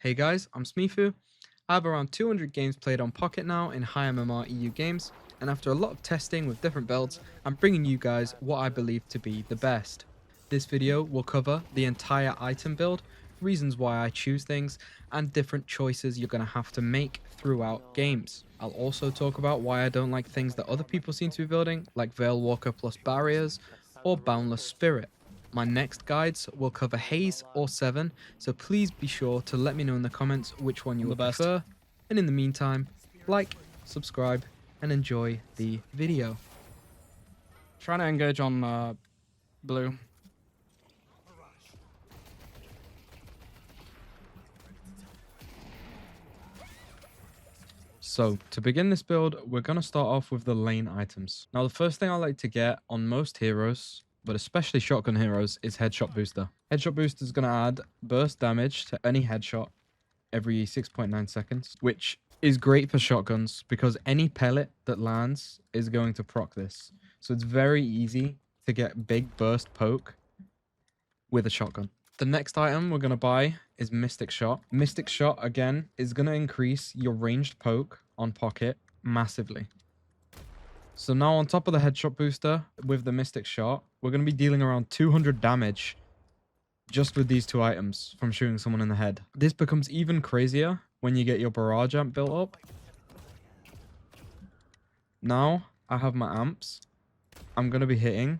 Hey guys, I'm Smeefu. I have around 200 games played on Pocket now in high MMR EU games, and after a lot of testing with different builds, I'm bringing you guys what I believe to be the best. This video will cover the entire item build, reasons why I choose things, and different choices you're going to have to make throughout games. I'll also talk about why I don't like things that other people seem to be building, like veilwalker plus barriers, or boundless spirit. My next guides will cover Haze or 7, so please be sure to let me know in the comments which one you would prefer. And in the meantime, like, subscribe, and enjoy the video. Trying to engage on blue. So, to begin this build, we're going to start off with the lane items. Now, the first thing I like to get on most heroes, but especially shotgun heroes, is Headshot Booster. Headshot Booster is going to add burst damage to any headshot every 6.9 seconds, which is great for shotguns because any pellet that lands is going to proc this. So it's very easy to get big burst poke with a shotgun. The next item we're going to buy is Mystic Shot. Mystic Shot, again, is going to increase your ranged poke on Pocket massively. So now on top of the headshot booster with the Mystic Shot, we're going to be dealing around 200 damage just with these two items from shooting someone in the head. This becomes even crazier when you get your barrage amp built up. Now I have my amps. I'm going to be hitting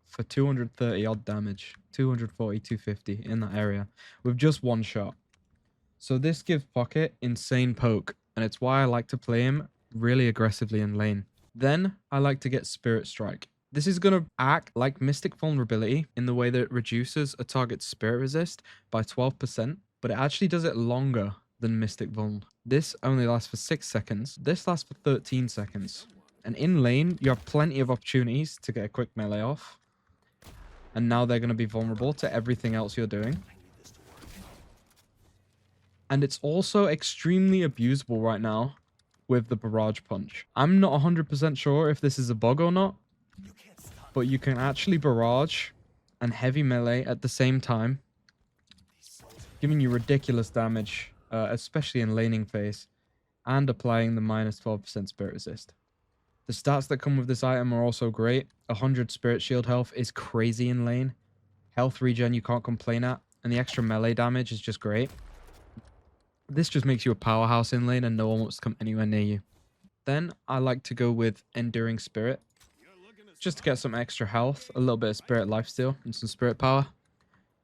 for 230 odd damage, 240, 250 in that area with just one shot. So this gives Pocket insane poke, and it's why I like to play him really aggressively in lane. Then I like to get Spirit Strike. This is going to act like Mystic Vulnerability in the way that it reduces a target's spirit resist by 12%, but it actually does it longer than Mystic Vuln. This only lasts for 6 seconds. This lasts for 13 seconds. And in lane, you have plenty of opportunities to get a quick melee off. And now they're going to be vulnerable to everything else you're doing. And it's also extremely abusable right now with the Barrage Punch. I'm not 100% sure if this is a bug or not, but you can actually barrage and heavy melee at the same time, giving you ridiculous damage, especially in laning phase, and applying the minus 12% spirit resist. The stats that come with this item are also great. 100 spirit shield health is crazy in lane. Health regen you can't complain at, and the extra melee damage is just great. This just makes you a powerhouse in lane and no one wants to come anywhere near you. Then I like to go with Enduring Spirit, just to get some extra health, a little bit of spirit lifesteal, and some spirit power.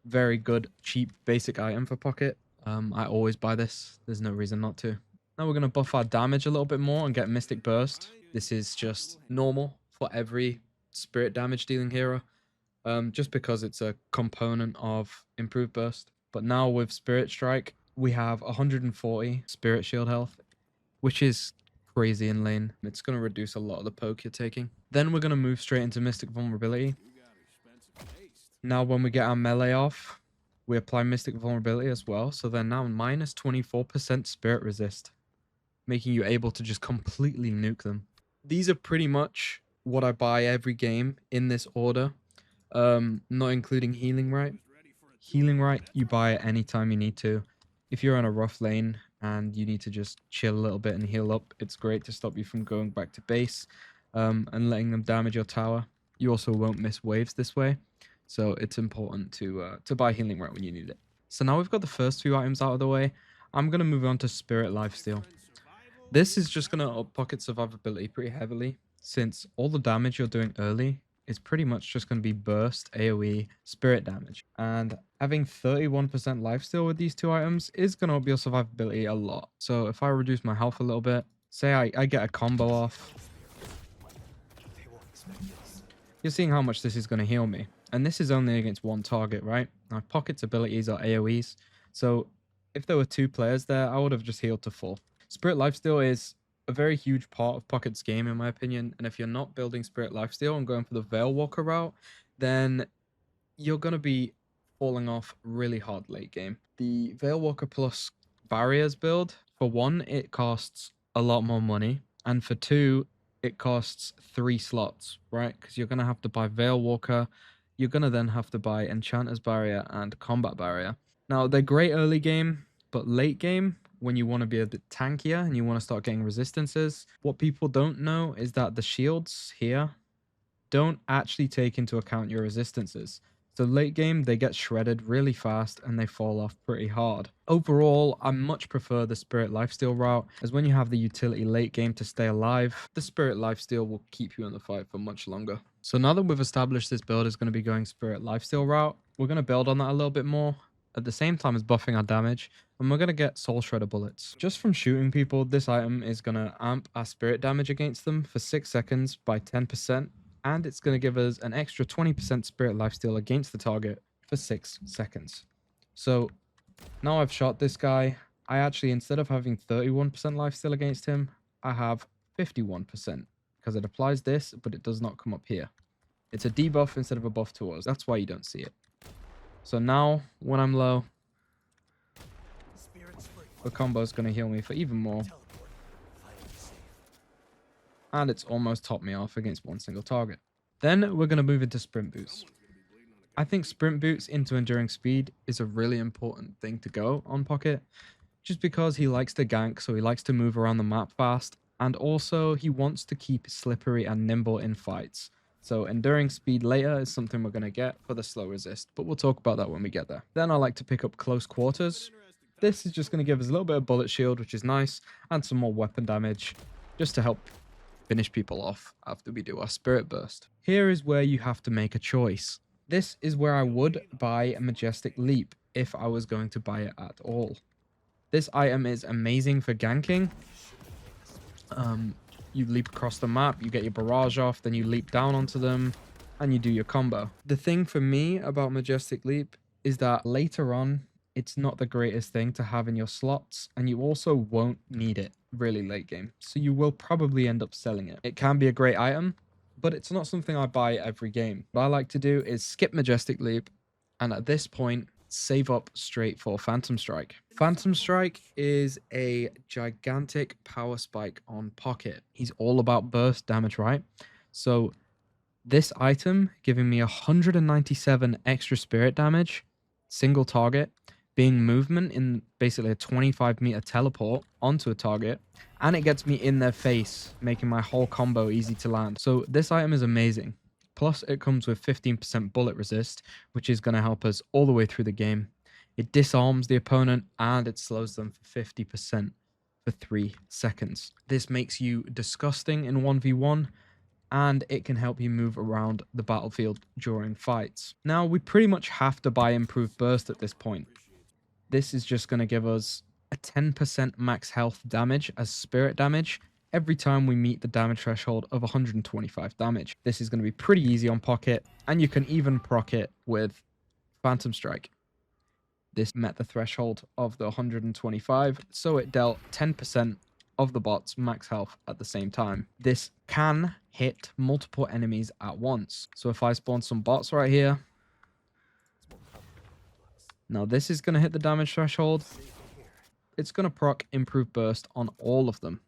Very good, cheap, basic item for Pocket. I always buy this. There's no reason not to. Now we're going to buff our damage a little bit more and get Mystic Burst. This is just normal for every spirit damage dealing hero, just because it's a component of improved burst. But now with Spirit Strike, we have 140 spirit shield health, which is crazy in lane. It's going to reduce a lot of the poke you're taking. Then we're going to move straight into Mystic Vulnerability. Now when we get our melee off, we apply Mystic Vulnerability as well. So they're now minus 24% spirit resist, making you able to just completely nuke them. These are pretty much what I buy every game in this order, not including Healing Right. Healing Right you buy at any time you need to. If you're on a rough lane and you need to just chill a little bit and heal up, it's great to stop you from going back to base and letting them damage your tower. You also won't miss waves this way, so it's important to buy Healing Right when you need it. So now we've got the first few items out of the way, I'm going to move on to Spirit Lifesteal. This is just going to up Pocket survivability pretty heavily, since all the damage you're doing early is pretty much just going to be burst, AoE, spirit damage. And having 31% lifesteal with these two items is going to up your survivability a lot. So if I reduce my health a little bit, say I get a combo off, you're seeing how much this is going to heal me. And this is only against one target, right? Now Pocket's abilities are AoEs. So if there were 2 players there, I would have just healed to full. Spirit Lifesteal is a very huge part of Pocket's game, in my opinion. And if you're not building Spirit Lifesteal and going for the veilwalker route, then you're going to be falling off really hard late game. The veilwalker plus barriers build, for 1, it costs a lot more money. And for 2, it costs 3 slots, right? Because you're going to have to buy veilwalker. You're going to then have to buy Enchanter's Barrier and Combat Barrier. Now, they're great early game, But late game, when you want to be a bit tankier and you want to start getting resistances, what people don't know is that the shields here don't actually take into account your resistances. So late game, they get shredded really fast and they fall off pretty hard. Overall, I much prefer the Spirit Lifesteal route, as when you have the utility late game to stay alive, the Spirit Lifesteal will keep you in the fight for much longer. So now that we've established this build is going to be going Spirit Lifesteal route, we're going to build on that a little bit more, at the same time as buffing our damage, and we're going to get Soul Shredder bullets. Just from shooting people, this item is going to amp our spirit damage against them for 6 seconds by 10%, and it's going to give us an extra 20% spirit lifesteal against the target for 6 seconds. So now I've shot this guy, I actually, instead of having 31% lifesteal against him, I have 51%, because it applies this, but it does not come up here. It's a debuff instead of a buff to us. That's why you don't see it. So now, when I'm low, the combo is going to heal me for even more. And it's almost topped me off against one single target. Then we're going to move into sprint boots. I think sprint boots into enduring speed is a really important thing to go on Pocket, just because he likes to gank, so he likes to move around the map fast, and also he wants to keep slippery and nimble in fights. So enduring speed later is something we're going to get for the slow resist, but we'll talk about that when we get there. Then I like to pick up close quarters. This is just going to give us a little bit of bullet shield, which is nice, and some more weapon damage, just to help finish people off after we do our spirit burst. Here is where you have to make a choice. This is where I would buy a Majestic Leap if I was going to buy it at all. This item is amazing for ganking. You leap across the map, you get your barrage off, then you leap down onto them, and you do your combo. The thing for me about Majestic Leap is that later on, it's not the greatest thing to have in your slots, and you also won't need it really late game, so you will probably end up selling it. It can be a great item, but it's not something I buy every game. What I like to do is skip Majestic Leap, and at this point, save up straight for Phantom Strike. Phantom Strike is a gigantic power spike on Pocket. He's all about burst damage, right? So this item giving me 197 extra spirit damage, single target, being movement in basically a 25-meter teleport onto a target, and it gets me in their face, making my whole combo easy to land. So this item is amazing. Plus, it comes with 15% bullet resist, which is going to help us all the way through the game. It disarms the opponent, and it slows them for 50% for 3 seconds. This makes you disgusting in 1v1, and it can help you move around the battlefield during fights. Now, we pretty much have to buy Improved Burst at this point. This is just going to give us a 10% max health damage as spirit damage every time we meet the damage threshold of 125 damage. This is going to be pretty easy on Pocket, and you can even proc it with Phantom Strike. This met the threshold of the 125, so it dealt 10% of the bot's max health at the same time. This can hit multiple enemies at once. So if I spawn some bots right here, now this is going to hit the damage threshold. It's going to proc Improved Burst on all of them.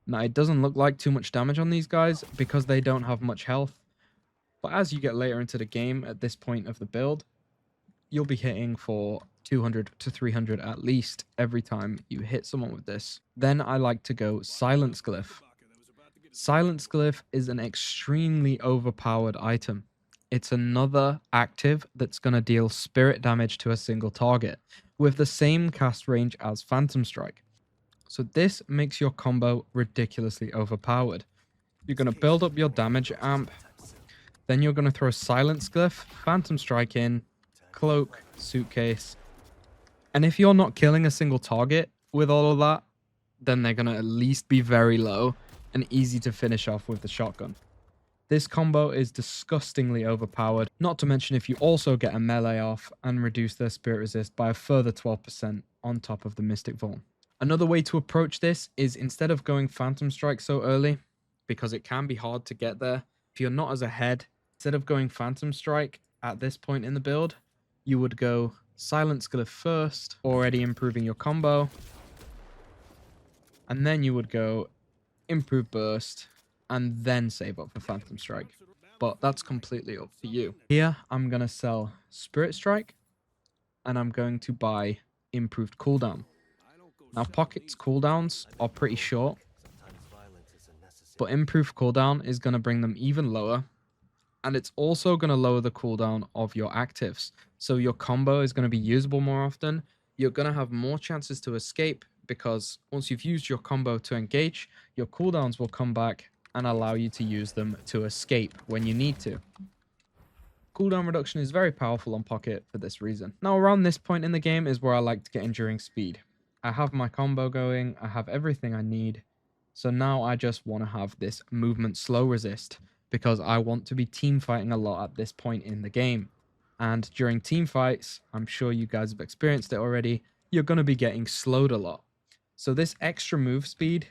Now it doesn't look like too much damage on these guys because they don't have much health. But as you get later into the game at this point of the build, you'll be hitting for 200 to 300 at least every time you hit someone with this. Then I like to go Silence Glyph. Silence Glyph is an extremely overpowered item. It's another active that's going to deal spirit damage to a single target with the same cast range as Phantom Strike. So this makes your combo ridiculously overpowered. You're going to build up your damage amp, then you're going to throw Silence Glyph, Phantom Strike in, Cloak, Suitcase, and if you're not killing a single target with all of that, then they're going to at least be very low and easy to finish off with the shotgun. This combo is disgustingly overpowered, not to mention if you also get a melee off and reduce their spirit resist by a further 12% on top of the Mystic Vault. Another way to approach this is instead of going Phantom Strike so early, because it can be hard to get there, if you're not as ahead, instead of going Phantom Strike at this point in the build, you would go Silence Glyph first, already improving your combo, and then you would go Improved Burst, and then save up for Phantom Strike. But that's completely up to you. Here, I'm going to sell Spirit Strike, and I'm going to buy Improved Cooldown. Now, Pocket's cooldowns are pretty short, but improved cooldown is going to bring them even lower, and it's also going to lower the cooldown of your actives. So your combo is going to be usable more often. You're going to have more chances to escape because once you've used your combo to engage, your cooldowns will come back and allow you to use them to escape when you need to. Cooldown reduction is very powerful on Pocket for this reason. Now, around this point in the game is where I like to get enduring speed. I have my combo going, I have everything I need. So now I just want to have this movement slow resist because I want to be team fighting a lot at this point in the game. And during team fights, I'm sure you guys have experienced it already, you're going to be getting slowed a lot. So this extra move speed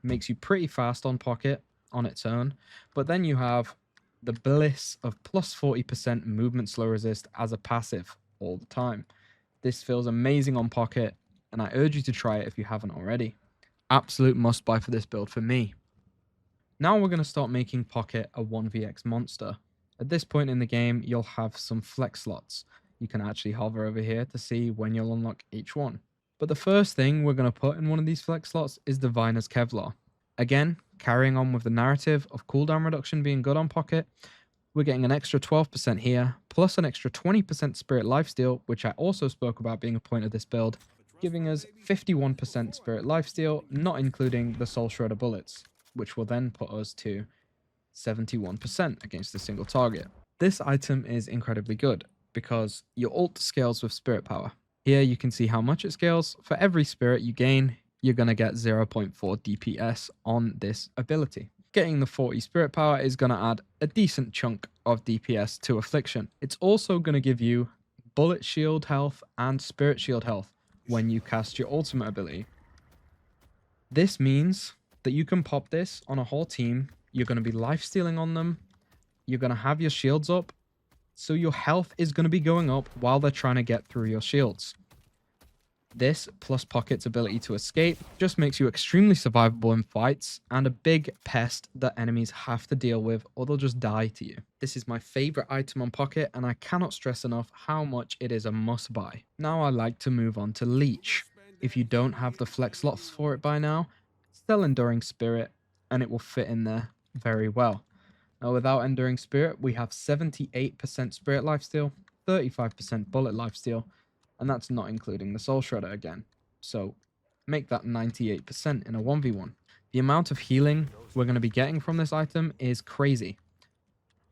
makes you pretty fast on Pocket on its own, but then you have the bliss of plus 40% movement slow resist as a passive all the time. This feels amazing on Pocket, and I urge you to try it if you haven't already. Absolute must buy for this build for me. Now we're going to start making Pocket a 1vx monster. At this point in the game, you'll have some flex slots. You can actually hover over here to see when you'll unlock each one. But the first thing we're going to put in one of these flex slots is Diviner's Kevlar. Again, carrying on with the narrative of cooldown reduction being good on Pocket, we're getting an extra 12% here, plus an extra 20% Spirit Lifesteal, which I also spoke about being a point of this build, giving us 51% Spirit Lifesteal, not including the Soul Shredder bullets, which will then put us to 71% against a single target. This item is incredibly good because your ult scales with Spirit Power. Here you can see how much it scales. For every spirit you gain, you're going to get 0.4 DPS on this ability. Getting the 40 Spirit Power is going to add a decent chunk of DPS to Affliction. It's also going to give you Bullet Shield health and Spirit Shield health when you cast your ultimate ability. This means that you can pop this on a whole team. You're going to be lifestealing on them. You're going to have your shields up. So your health is going to be going up while they're trying to get through your shields. This, plus Pocket's ability to escape, just makes you extremely survivable in fights and a big pest that enemies have to deal with or they'll just die to you. This is my favorite item on Pocket and I cannot stress enough how much it is a must buy. Now I like to move on to Leech. If you don't have the flex slots for it by now, still Enduring Spirit and it will fit in there very well. Now without Enduring Spirit, we have 78% Spirit Lifesteal, 35% Bullet Lifesteal, and that's not including the Soul Shredder again. So make that 98% in a 1v1. The amount of healing we're going to be getting from this item is crazy.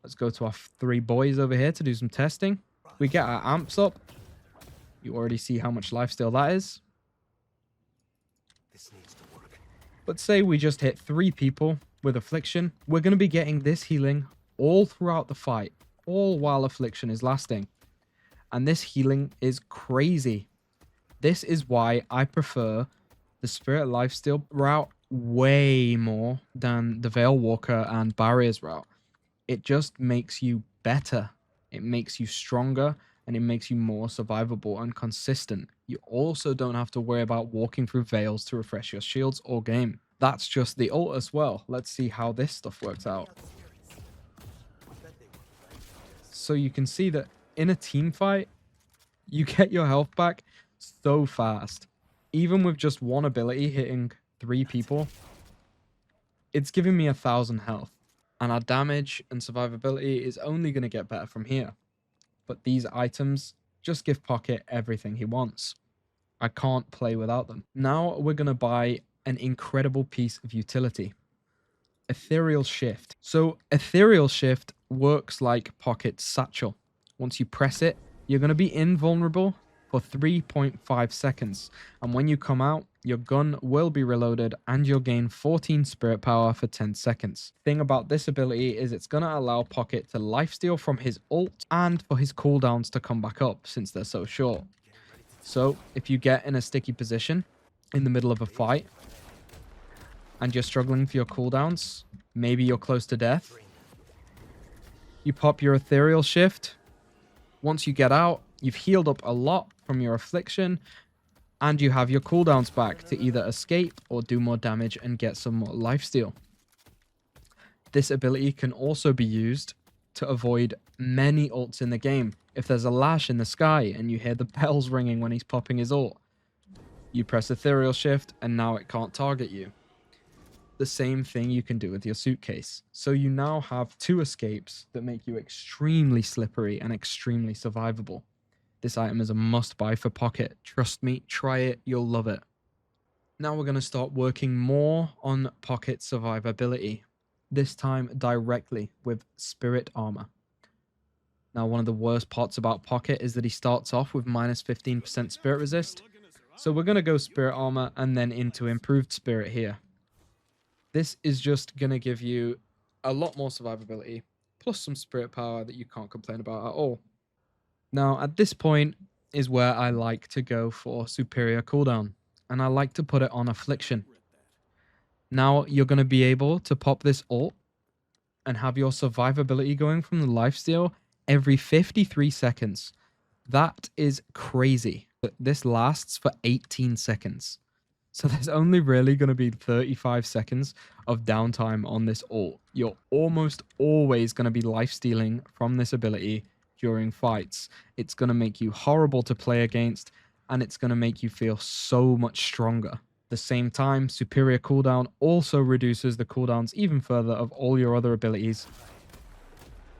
Let's go to our 3 boys over here to do some testing. We get our amps up. You already see how much lifesteal that is. But say we just hit 3 people with Affliction. We're going to be getting this healing all throughout the fight, all while Affliction is lasting. And this healing is crazy. This is why I prefer the Spirit Lifesteal route way more than the Veilwalker and Barriers route. It just makes you better. It makes you stronger and it makes you more survivable and consistent. You also don't have to worry about walking through veils to refresh your shields or game. That's just the ult as well. Let's see how this stuff works out. So you can see that in a team fight, you get your health back so fast. Even with just one ability hitting 3 people, it's giving me 1,000 health. And our damage and survivability is only going to get better from here. But these items just give Pocket everything he wants. I can't play without them. Now we're going to buy an incredible piece of utility. Ethereal Shift. So Ethereal Shift works like Pocket's Satchel. Once you press it, you're going to be invulnerable for 3.5 seconds. And when you come out, your gun will be reloaded and you'll gain 14 Spirit Power for 10 seconds. Thing about this ability is it's going to allow Pocket to lifesteal from his ult and for his cooldowns to come back up since they're so short. So if you get in a sticky position in the middle of a fight and you're struggling for your cooldowns, maybe you're close to death, you pop your Ethereal Shift. Once you get out, you've healed up a lot from your Affliction, and you have your cooldowns back to either escape or do more damage and get some more lifesteal. This ability can also be used to avoid many ults in the game. If there's a Lash in the sky and you hear the bells ringing when he's popping his ult, You press ethereal shift and now it can't target you. The same thing you can do with your suitcase. So you now have 2 escapes that make you extremely slippery and extremely survivable. This item is a must buy for Pocket. Trust me, try it, you'll love it. Now we're going to start working more on Pocket survivability. This time directly with Spirit Armor. Now one of the worst parts about Pocket is that he starts off with minus 15% Spirit Resist. So we're going to go Spirit Armor and then into Improved Spirit here. This is just going to give you a lot more survivability, plus some spirit power that you can't complain about at all. Now, at this point is where I like to go for superior cooldown, and I like to put it on Affliction. Now, you're going to be able to pop this ult and have your survivability going from the lifesteal every 53 seconds. That is crazy. This lasts for 18 seconds. So there's only really going to be 35 seconds of downtime on this ult. You're almost always going to be lifestealing from this ability during fights. It's going to make you horrible to play against, and it's going to make you feel so much stronger. At the same time, superior cooldown also reduces the cooldowns even further of all your other abilities,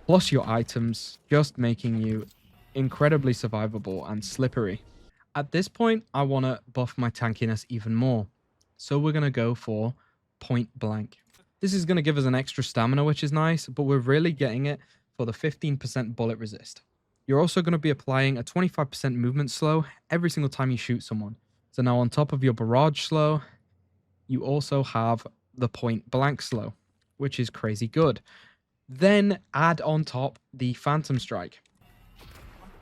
plus your items, just making you incredibly survivable and slippery. At this point, I want to buff my tankiness even more. So we're going to go for Point Blank. This is going to give us an extra stamina, which is nice, but we're really getting it for the 15% bullet resist. You're also going to be applying a 25% movement slow every single time you shoot someone. So now on top of your barrage slow, you also have the Point Blank slow, which is crazy good. Then add on top the Phantom Strike.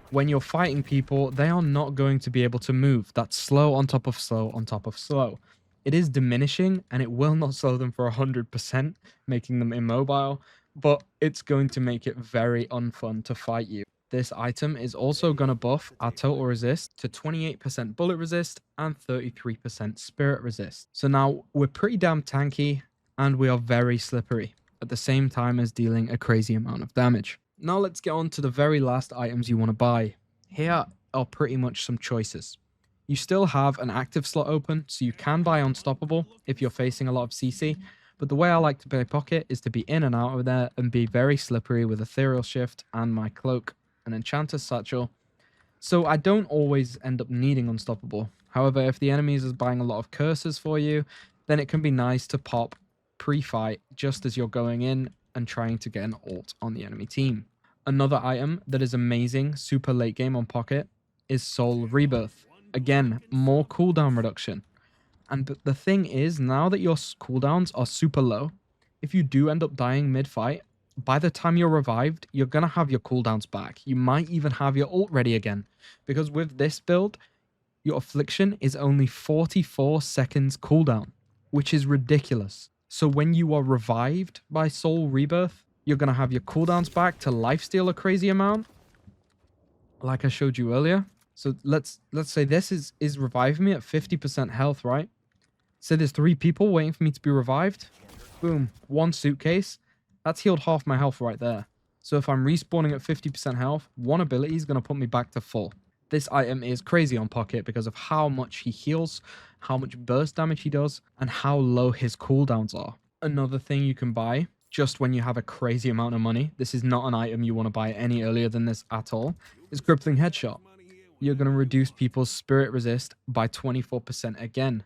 When you're fighting people, they are not going to be able to move. That's slow on top of slow on top of slow. It is diminishing, and it will not slow them for 100%, making them immobile, but it's going to make it very unfun to fight you. This item is also going to buff our total resist to 28% bullet resist and 33% spirit resist. So now we're pretty damn tanky, and we are very slippery, at the same time as dealing a crazy amount of damage. Now let's get on to the very last items you want to buy. Here are pretty much some choices. You still have an active slot open, so you can buy Unstoppable if you're facing a lot of CC, but the way I like to play Pocket is to be in and out of there and be very slippery with Ethereal Shift and my Cloak and Enchanter's Satchel, so I don't always end up needing Unstoppable. However, if the enemies is buying a lot of curses for you, then it can be nice to pop pre-fight just as you're going in and trying to get an ult on the enemy team. Another item that is amazing super late game on Pocket is Soul Rebirth. Again, more cooldown reduction. And the thing is, now that your cooldowns are super low, if you do end up dying mid-fight, by the time you're revived, you're going to have your cooldowns back. You might even have your ult ready again. Because with this build, your Affliction is only 44 seconds cooldown, which is ridiculous. So when you are revived by Soul Rebirth, you're going to have your cooldowns back to lifesteal a crazy amount, like I showed you earlier. So let's say this is reviving me at 50% health, right? So there's 3 people waiting for me to be revived. Boom, 1 suitcase. That's healed half my health right there. So if I'm respawning at 50% health, 1 ability is going to put me back to full. This item is crazy on Pocket because of how much he heals, how much burst damage he does, and how low his cooldowns are. Another thing you can buy just when you have a crazy amount of money, this is not an item you want to buy any earlier than this at all, is Crippling Headshot. You're going to reduce people's spirit resist by 24% again,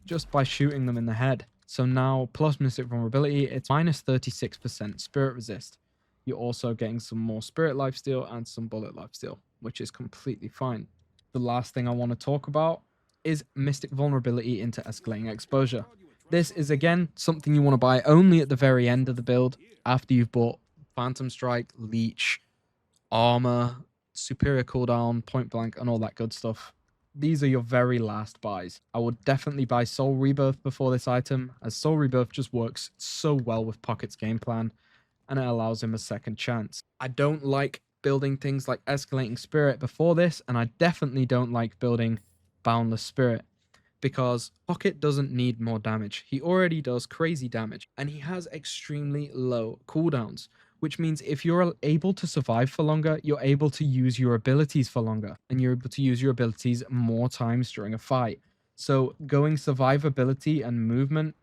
just by shooting them in the head. So now, plus Mystic Vulnerability, it's minus 36% spirit resist. You're also getting some more spirit lifesteal and some bullet lifesteal, which is completely fine. The last thing I want to talk about is Mystic Vulnerability into Escalating Exposure. This is, again, something you want to buy only at the very end of the build, after you've bought Phantom Strike, Leech, Armor, Superior Cooldown, Point Blank, and all that good stuff. These are your very last buys. I would definitely buy Soul Rebirth before this item, as Soul Rebirth just works so well with Pocket's game plan, and it allows him a second chance. I don't like building things like Escalating Spirit before this, and I definitely don't like building Boundless Spirit, because Pocket doesn't need more damage. He already does crazy damage, and he has extremely low cooldowns, which means if you're able to survive for longer, you're able to use your abilities for longer, and you're able to use your abilities more times during a fight. So going survivability and movement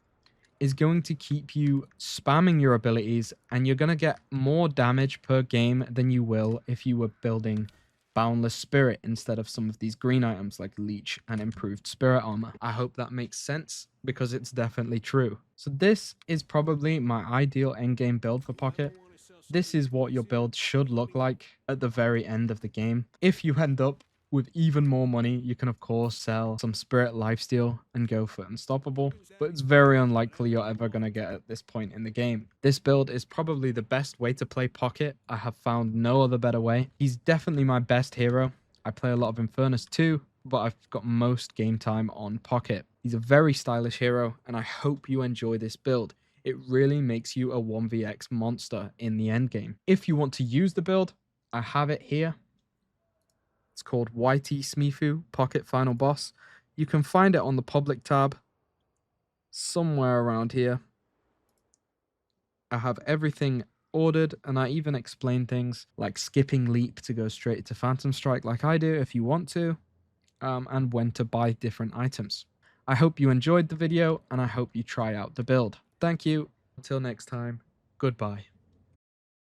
is going to keep you spamming your abilities, and you're going to get more damage per game than you will if you were building boundless spirit instead of some of these green items like leech and improved spirit armor. I hope that makes sense because it's definitely true. So this is probably my ideal endgame build for Pocket. This is what your build should look like at the very end of the game. If you end up with even more money, you can of course sell some spirit lifesteal and go for unstoppable, but it's very unlikely you're ever going to get at this point in the game. This build is probably the best way to play Pocket. I have found no other better way. He's definitely my best hero. I play a lot of Infernus too, but I've got most game time on Pocket. He's a very stylish hero, and I hope you enjoy this build. It really makes you a 1vx monster in the end game. If you want to use the build, I have it here. It's called YT Smeefu Pocket Final Boss. You can find it on the public tab somewhere around here. I have everything ordered, and I even explain things like skipping leap to go straight to Phantom Strike like I do if you want to, and when to buy different items. I hope you enjoyed the video, and I hope you try out the build. Thank you. Until next time, goodbye.